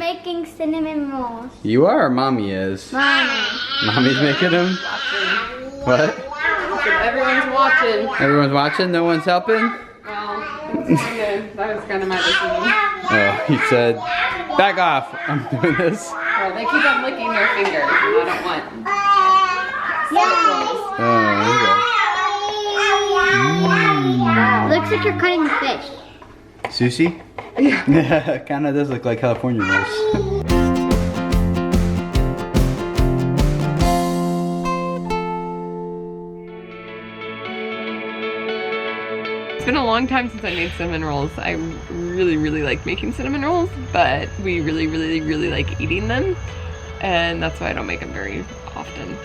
making cinnamon rolls. You are or Mommy is? Mommy. Mommy's making them? What? Everyone's watching. Everyone's watching? No one's helping? Well, that was kind of my decision. Oh, he said, back off. I'm doing this. Well, they keep on licking their fingers, and I don't want. Oh, Looks like you're cutting the fish. okay. Sushi? Yeah. Kind of does look like California rolls. It's been a long time since I made cinnamon rolls. I really like making cinnamon rolls, but we really like eating them, and that's why I don't make them very often.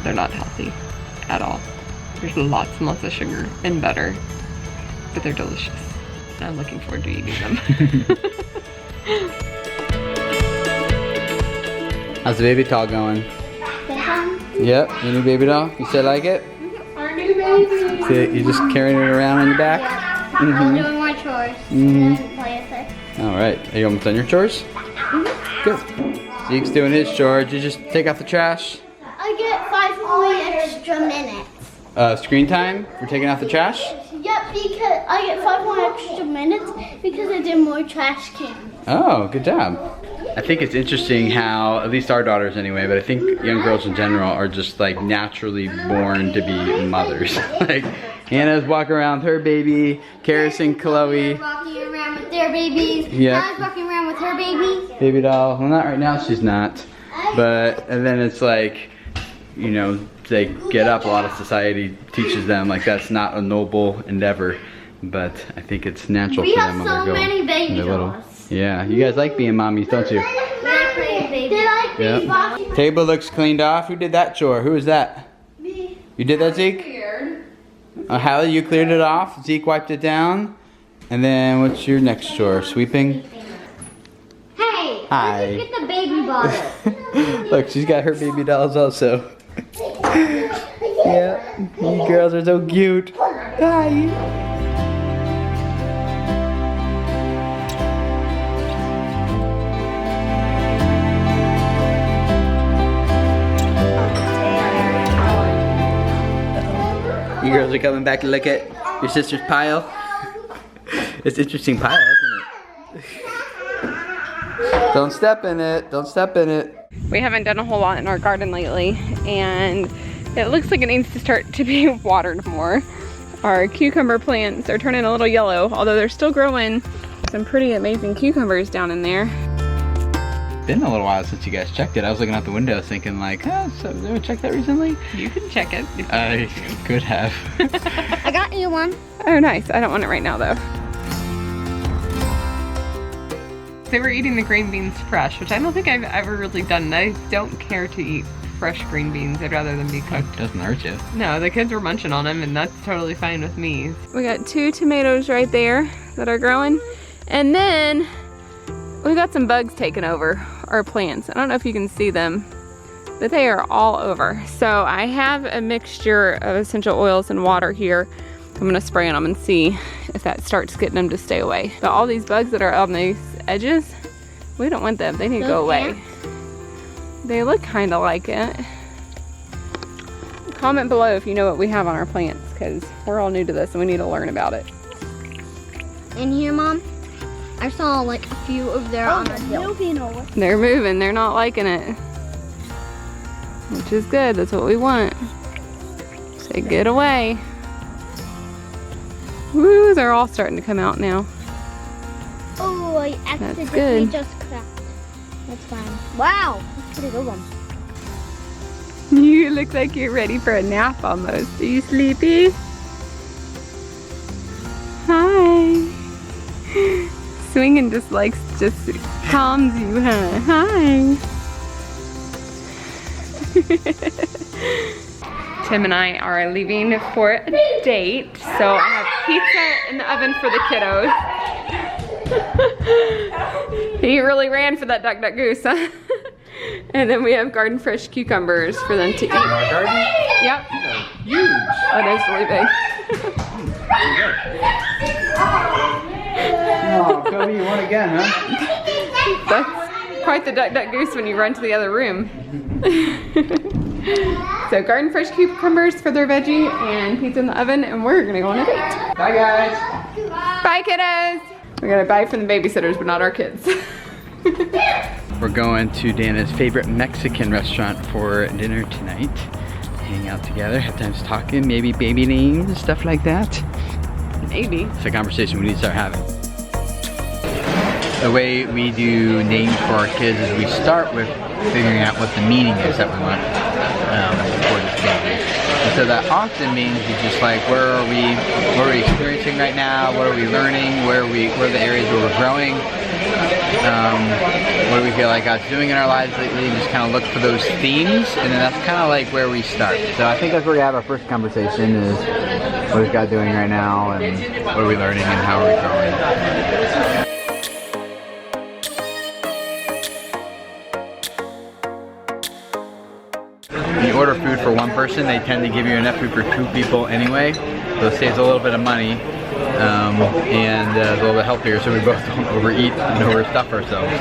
They're not healthy at all. There's lots and lots of sugar and butter, but they're delicious. I'm looking forward to eating them. How's the baby doll going? Yep, your new baby doll. You still like it? Our new baby. So you're just carrying it around on your back? Yeah. I'm doing my chores. And play with it. All right. Are you almost done your chores? Good. Zeke's doing his chores. You just take out the trash. I get 5 more extra minutes. Screen time for taking out the trash? Yep, because I get 5 more extra minutes because I did more trash cans. Oh, good job. I think it's interesting how, at least our daughters anyway, but I think young girls in general are just like naturally born to be mothers. Like Hannah's walking around with her baby, Karis and Chloe. They're walking around with their babies. Yeah. Hannah's walking around with her baby. Baby doll. Well, not right now, she's not. But, and then it's like, you know, they get up, a lot of society teaches them like that's not a noble endeavor. But I think it's natural We for have them so when many baby they're little. dolls. Yeah, you guys like being mommies, don't you? They like being boxy. Yep. Table looks cleaned off. Who did that chore? Who was that? Me. You did that, Zeke? Hallie, you cleared it off. Zeke wiped it down. And then what's your next chore? Sweeping? Hey, Hi. let's get the baby bottle. Look, she's got her baby dolls also. Yeah, you girls are so cute. Hi. You girls are coming back to look at your sister's pile. It's an interesting pile, isn't it? Don't step in it. Don't step in it. We haven't done a whole lot in our garden lately, and it looks like it needs to start to be watered more. Our cucumber plants are turning a little yellow, although they're still growing some pretty amazing cucumbers down in there. Been a little while since you guys checked it. I was looking out the window thinking like, oh, so did anyone check that recently? You can check it. If I could have. I got you one. Oh, nice. I don't want it right now, though. So we're eating the green beans fresh, which I don't think I've ever really done. I don't care to eat fresh green beans. I'd rather them be cooked. It doesn't hurt you. No, the kids were munching on them, and that's totally fine with me. We got 2 tomatoes right there that are growing. And then we got some bugs taking over our plants. I don't know if you can see them, but they are all over. So I have a mixture of essential oils and water here. I'm gonna spray on them and see if that starts getting them to stay away. But all these bugs that are on these edges, we don't want them. They need to go away. They look kind of like it. Comment below if you know what we have on our plants, because we're all new to this and we need to learn about it. In here, Mom, I saw like a few over there on the hill. They're moving. They're not liking it, which is good. That's what we want. Say get away. Woo, they're all starting to come out now. Oh, I accidentally just cracked. That's fine. Wow, that's a pretty good one. You look like you're ready for a nap almost. Are you sleepy? Hi. Swinging just calms you, huh? Hi. Tim and I are leaving for a date, so I have pizza in the oven for the kiddos. He really ran for that duck goose, huh? And then we have garden fresh cucumbers for them to eat. Our garden? Yep. Huge. That is really big. what do you want again, huh? That's quite the duck goose when you run to the other room. So garden fresh cucumbers for their veggie and pizza in the oven, and we're gonna go on a date. Bye guys. Bye kiddos. We gotta buy from the babysitters, but not our kids. We're going to Dana's favorite Mexican restaurant for dinner tonight. Hang out together, have times talking, maybe baby names, stuff like that. Maybe. It's a conversation we need to start having. The way we do names for our kids is we start with figuring out what the meaning is that we want for this baby. And so that often means we just like, what are we experiencing right now? What are we learning? Where are the areas where we're growing? What do we feel like God's doing in our lives lately? And just kind of look for those themes, and then that's kind of like where we start. So I think that's where we have our first conversation is, what is God doing right now, and what are we learning, and how are we growing? When you order food for one person, they tend to give you enough food for 2 people anyway, so it saves a little bit of money, and it's a little bit healthier, so we both don't overeat and overstuff ourselves.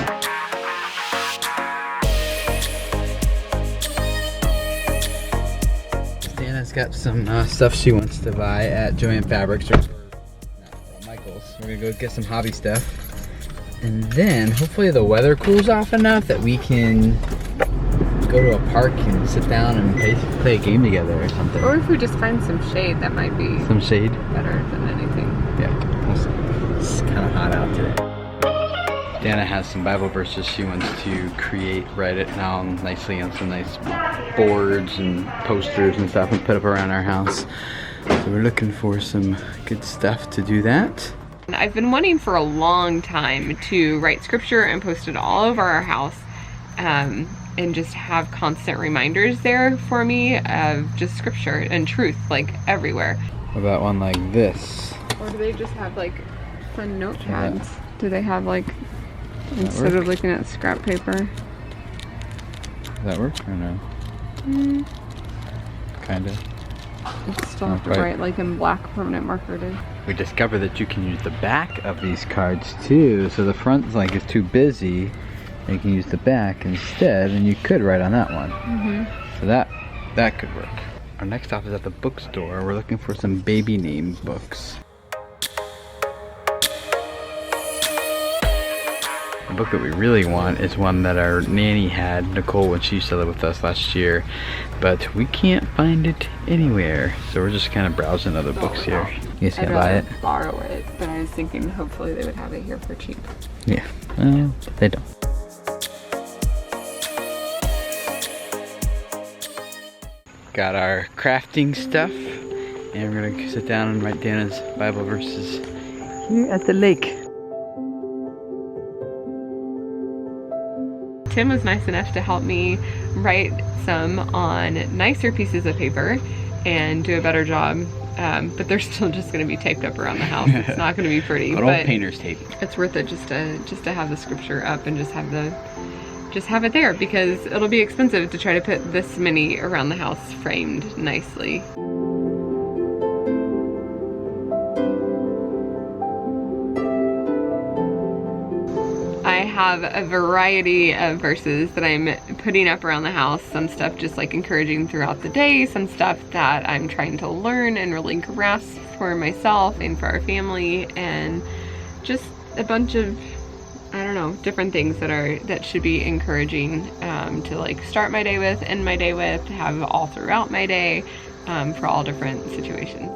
Dana's got some stuff she wants to buy at Joann Fabrics or Michael's. We're gonna go get some hobby stuff, and then hopefully the weather cools off enough that we can go to a park and sit down and play a game together or something. Or if we just find some shade, that might be some shade better than anything. Yeah, it's kind of hot out today. Dana has some Bible verses she wants to create, write it down nicely on some nice boards and posters and stuff and put up around our house. So we're looking for some good stuff to do that. I've been wanting for a long time to write scripture and post it all over our house. And just have constant reminders there for me of just scripture and truth, like everywhere. What about one like this? Or do they just have like fun notepads? Do they have like, instead of looking at scrap paper? Does that work or no? Kind of. You still have to write like in black permanent marker too. We discovered that you can use the back of these cards too, so the front like is too busy. You can use the back instead, and you could write on that one. So that could work. Our next stop is at the bookstore. We're looking for some baby name books. The book that we really want is one that our nanny had, Nicole, when she used to live with us last year, but we can't find it anywhere. So we're just kind of browsing other books here. You guys can't buy it? Borrow it, but I was thinking hopefully they would have it here for cheap. Yeah, they don't. Got our crafting stuff, and we're gonna sit down and write Dana's Bible verses here at the lake. Tim was nice enough to help me write some on nicer pieces of paper and do a better job, but they're still just going to be taped up around the house. It's not going to be pretty, Good but old painter's tape. It's worth it just to have the scripture up and just have it there, because it'll be expensive to try to put this many around the house framed nicely. I have a variety of verses that I'm putting up around the house. Some stuff just like encouraging throughout the day, some stuff that I'm trying to learn and really grasp for myself and for our family, and just a bunch of, I don't know, different things that should be encouraging to like start my day with, end my day with, to have all throughout my day, for all different situations.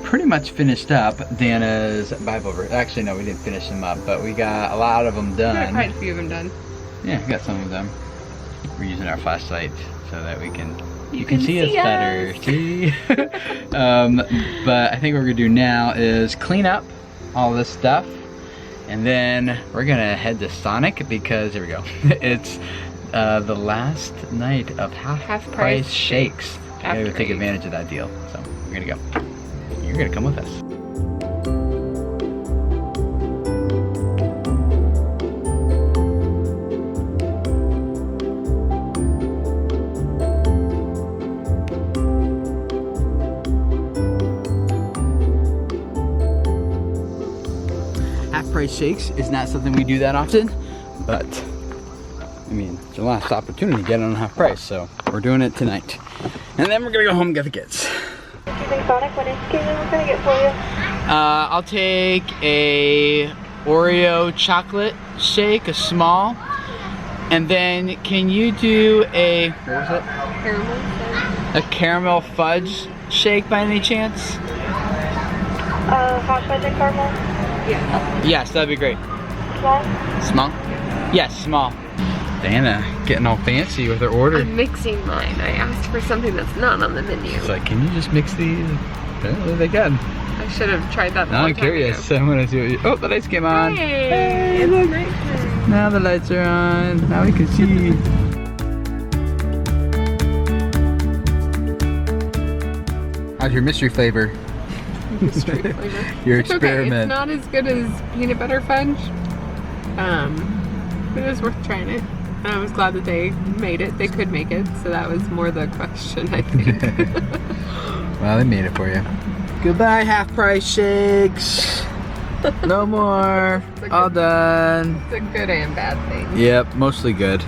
Pretty much finished up Dana's Bible verse. Actually, no, we didn't finish them up, but we got a lot of them done. We got quite a few of them done. Yeah, we got some of them. We're using our flashlight so that you can see us better. See? But I think what we're gonna do now is clean up all this stuff, and then we're gonna head to Sonic because here we go. It's the last night of half price shakes. I gotta take advantage of that deal. So. We're gonna go. You're gonna come with us. Half-price shakes is not something we do that often, but I mean, it's your last opportunity to get it on half price, so we're doing it tonight. And then we're gonna go home and get the kids. Sonic, what ice cream am I gonna get for you? I'll take a Oreo chocolate shake, a small, and then can you do a, what was it? Caramel fudge. A caramel fudge shake by any chance? Hot fudge and caramel? Yeah. Yes, that'd be great. Small? Small? Yes, small. Diana getting all fancy with her order. I'm mixing mine. I asked for something that's not on the menu. It's like, can you just mix these? Apparently they can. I should have tried that. Now I'm curious. I'm gonna see what you. Oh, the lights came on. Hey, look. it's nighttime. Now the lights are on. Now we can see. How's your mystery flavor? Mystery flavor. Your It's okay. experiment. It's not as good as peanut butter fudge. But it was worth trying it. And I was glad that they made it. They could make it, so that was more the question, I think. Well, they made it for you. Goodbye, half-price shakes. No more. All done. It's a good and bad thing. Yep, mostly good.